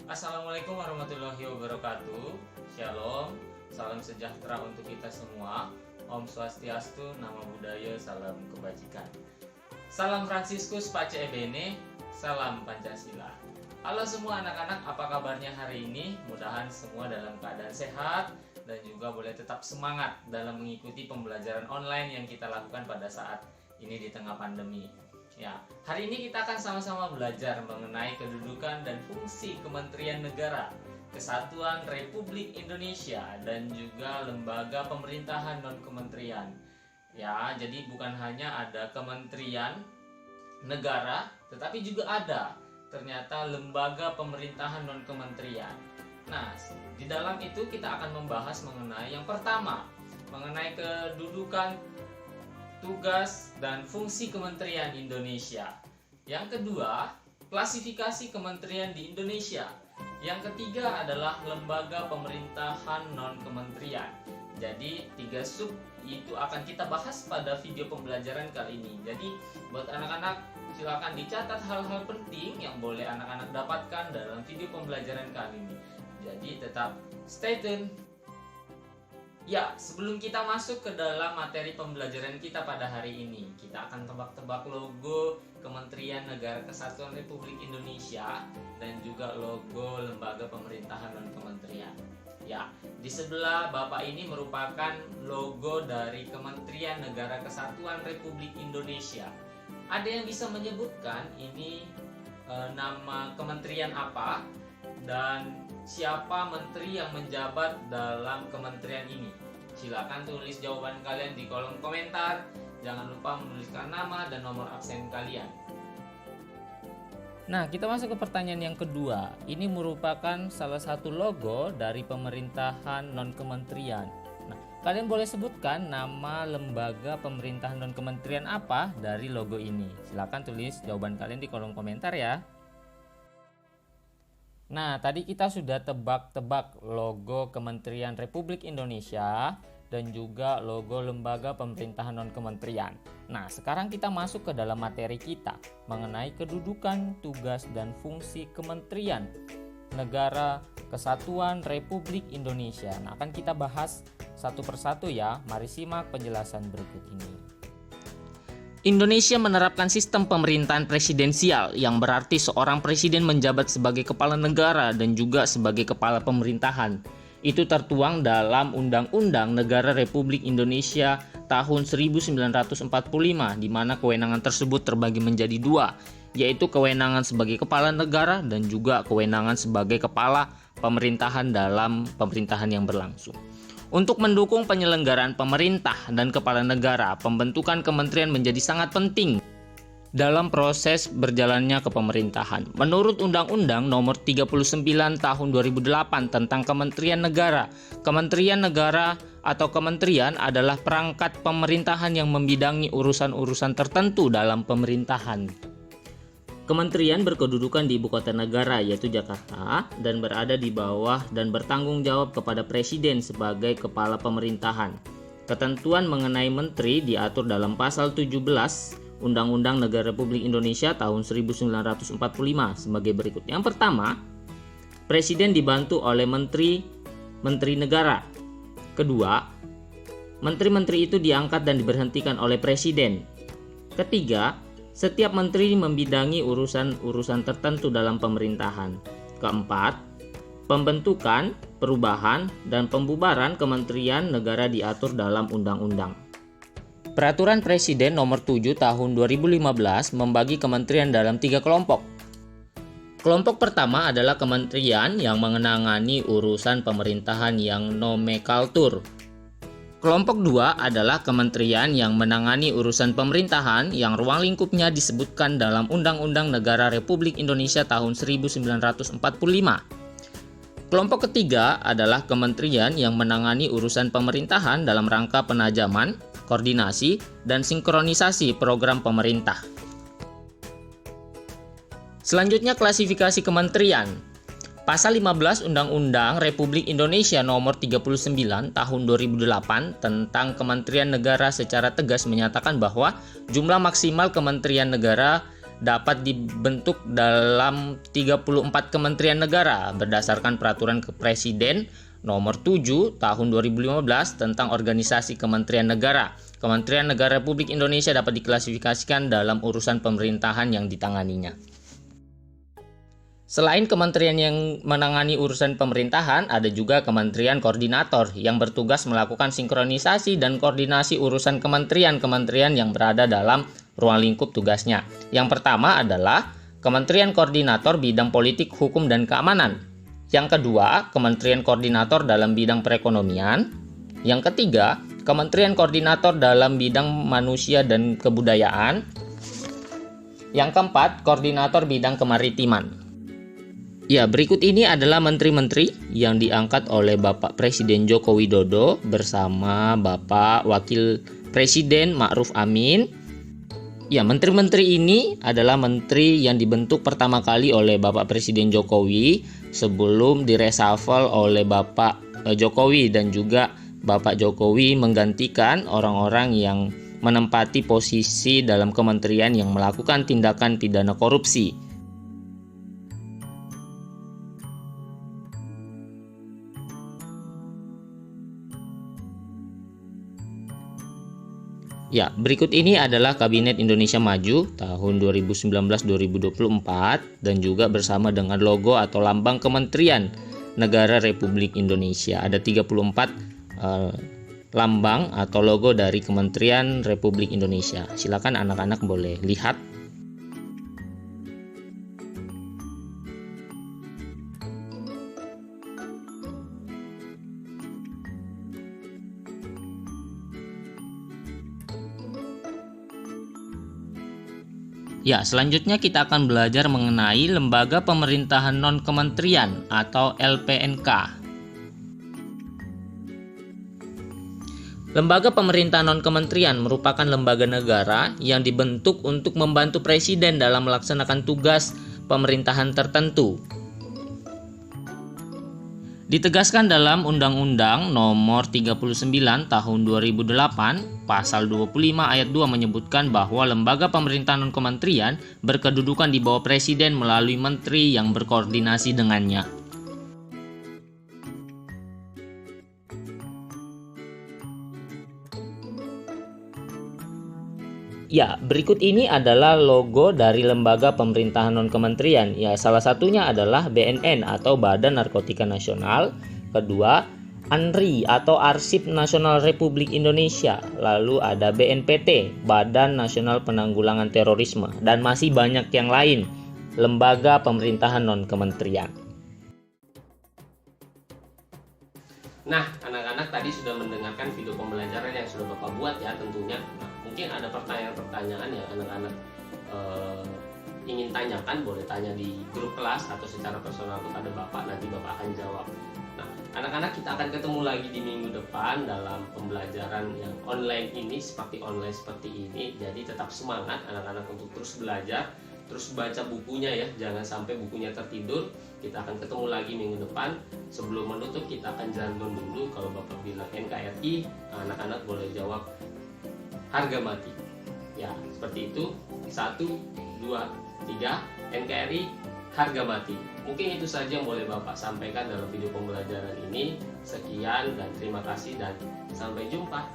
Assalamualaikum warahmatullahi wabarakatuh. Shalom, salam sejahtera untuk kita semua. Om Swastiastu, Namo Buddhaya, salam kebajikan. Salam Fransiskus Pace Ebene, salam Pancasila. Halo semua anak-anak, apa kabarnya hari ini? Mudahan semua dalam keadaan sehat dan juga boleh tetap semangat dalam mengikuti pembelajaran online yang kita lakukan pada saat ini di tengah pandemi. Ya, hari ini kita akan sama-sama belajar mengenai kedudukan dan fungsi Kementerian Negara, Kesatuan Republik Indonesia, dan juga lembaga pemerintahan non-kementerian. Ya, jadi bukan hanya ada kementerian negara, tetapi juga ada ternyata lembaga pemerintahan non-kementerian. Nah, di dalam itu kita akan membahas mengenai yang pertama, mengenai kedudukan, tugas, dan fungsi Kementerian Indonesia. Yang kedua, klasifikasi kementerian di Indonesia. Yang ketiga adalah lembaga pemerintahan non-kementerian. Jadi 3 sub itu akan kita bahas pada video pembelajaran kali ini. Jadi buat anak-anak silakan dicatat hal-hal penting yang boleh anak-anak dapatkan dalam video pembelajaran kali ini. Jadi tetap stay tune. Ya, sebelum kita masuk ke dalam materi pembelajaran kita pada hari ini, kita akan tebak-tebak logo Kementerian Negara Kesatuan Republik Indonesia dan juga logo lembaga pemerintahan non-kementerian. Ya, di sebelah Bapak ini merupakan logo dari Kementerian Negara Kesatuan Republik Indonesia. Ada yang bisa menyebutkan ini nama kementerian apa dan siapa menteri yang menjabat dalam kementerian ini? Silakan tulis jawaban kalian di kolom komentar. Jangan lupa menuliskan nama dan nomor absen kalian. Nah, kita masuk ke pertanyaan yang kedua. Ini merupakan salah satu logo dari pemerintahan non-kementerian. Nah, kalian boleh sebutkan nama lembaga pemerintahan non-kementerian apa dari logo ini. Silakan tulis jawaban kalian di kolom komentar ya. Nah, tadi kita sudah tebak-tebak logo Kementerian Republik Indonesia dan juga logo lembaga pemerintahan non-kementerian. Nah, sekarang kita masuk ke dalam materi kita mengenai kedudukan, tugas, dan fungsi Kementerian Negara Kesatuan Republik Indonesia. Nah, akan kita bahas satu persatu ya. Mari simak penjelasan berikut ini. Indonesia menerapkan sistem pemerintahan presidensial yang berarti seorang presiden menjabat sebagai kepala negara dan juga sebagai kepala pemerintahan. Itu tertuang dalam Undang-Undang Negara Republik Indonesia tahun 1945 di mana kewenangan tersebut terbagi menjadi 2, yaitu kewenangan sebagai kepala negara dan juga kewenangan sebagai kepala pemerintahan dalam pemerintahan yang berlangsung. Untuk mendukung penyelenggaraan pemerintah dan kepala negara, pembentukan kementerian menjadi sangat penting dalam proses berjalannya kepemerintahan. Menurut Undang-Undang Nomor 39 Tahun 2008 tentang Kementerian Negara, Kementerian Negara atau kementerian adalah perangkat pemerintahan yang membidangi urusan-urusan tertentu dalam pemerintahan. Kementerian berkedudukan di ibu kota negara yaitu Jakarta dan berada di bawah dan bertanggung jawab kepada presiden sebagai kepala pemerintahan. Ketentuan mengenai menteri diatur dalam pasal 17 Undang-Undang Negara Republik Indonesia tahun 1945 sebagai berikut. Yang pertama, presiden dibantu oleh menteri negara. Kedua, menteri-menteri itu diangkat dan diberhentikan oleh presiden. Ketiga, setiap menteri membidangi urusan-urusan tertentu dalam pemerintahan. Keempat, pembentukan, perubahan, dan pembubaran kementerian negara diatur dalam undang-undang. Peraturan Presiden Nomor 7 Tahun 2015 membagi kementerian dalam 3 kelompok. Kelompok pertama adalah kementerian yang mengenangani urusan pemerintahan yang nomenklatur. Kelompok 2 adalah kementerian yang menangani urusan pemerintahan yang ruang lingkupnya disebutkan dalam Undang-Undang Negara Republik Indonesia tahun 1945. Kelompok ketiga adalah kementerian yang menangani urusan pemerintahan dalam rangka penajaman, koordinasi, dan sinkronisasi program pemerintah. Selanjutnya klasifikasi kementerian. Pasal 15 Undang-Undang Republik Indonesia Nomor 39 Tahun 2008 tentang Kementerian Negara secara tegas menyatakan bahwa jumlah maksimal kementerian negara dapat dibentuk dalam 34 kementerian negara berdasarkan peraturan Presiden nomor 7 tahun 2015 tentang organisasi kementerian negara. Kementerian Negara Republik Indonesia dapat diklasifikasikan dalam urusan pemerintahan yang ditanganinya. Selain kementerian yang menangani urusan pemerintahan, ada juga kementerian koordinator yang bertugas melakukan sinkronisasi dan koordinasi urusan kementerian-kementerian yang berada dalam ruang lingkup tugasnya. Yang pertama adalah Kementerian Koordinator Bidang Politik, Hukum, dan Keamanan. Yang kedua, Kementerian Koordinator dalam bidang perekonomian. Yang ketiga, Kementerian Koordinator dalam bidang manusia dan kebudayaan. Yang keempat, Koordinator bidang kemaritiman. Ya, berikut ini adalah menteri-menteri yang diangkat oleh Bapak Presiden Joko Widodo bersama Bapak Wakil Presiden Ma'ruf Amin. Ya, menteri-menteri ini adalah menteri yang dibentuk pertama kali oleh Bapak Presiden Jokowi sebelum direshuffle oleh Bapak Jokowi, dan juga Bapak Jokowi menggantikan orang-orang yang menempati posisi dalam kementerian yang melakukan tindakan pidana korupsi. Ya, berikut ini adalah Kabinet Indonesia Maju tahun 2019-2024 dan juga bersama dengan logo atau lambang Kementerian Negara Republik Indonesia. Ada 34 lambang atau logo dari Kementerian Republik Indonesia. Silakan anak-anak boleh lihat. Ya, selanjutnya kita akan belajar mengenai Lembaga Pemerintahan Non-Kementerian atau LPNK. Lembaga Pemerintahan Non-Kementerian merupakan lembaga negara yang dibentuk untuk membantu Presiden dalam melaksanakan tugas pemerintahan tertentu. Ditegaskan dalam Undang-Undang Nomor 39 Tahun 2008, Pasal 25 Ayat 2 menyebutkan bahwa lembaga pemerintahan non-kementerian berkedudukan di bawah Presiden melalui menteri yang berkoordinasi dengannya. Ya, berikut ini adalah logo dari lembaga pemerintahan non-kementerian. Ya, salah satunya adalah BNN atau Badan Narkotika Nasional. Kedua, ANRI atau Arsip Nasional Republik Indonesia. Lalu ada BNPT, Badan Nasional Penanggulangan Terorisme. Dan masih banyak yang lain, lembaga pemerintahan non-kementerian. Nah, anak-anak tadi sudah mendengarkan video pembelajaran yang sudah Bapak buat ya tentunya. Nah, mungkin ada pertanyaan-pertanyaan yang anak-anak ingin tanyakan, boleh tanya di grup kelas atau secara personal kepada Bapak, nanti Bapak akan jawab. Nah, anak-anak kita akan ketemu lagi di minggu depan dalam pembelajaran yang online ini, seperti ini. Jadi tetap semangat anak-anak untuk terus belajar, terus baca bukunya ya, jangan sampai bukunya tertidur. Kita akan ketemu lagi minggu depan. Sebelum menutup kita akan jargon dulu. Kalau Bapak bilang NKRI, anak-anak boleh jawab harga mati. Ya, seperti itu. 1, 2, 3, NKRI harga mati. Mungkin itu saja yang boleh Bapak sampaikan dalam video pembelajaran ini. Sekian dan terima kasih dan sampai jumpa.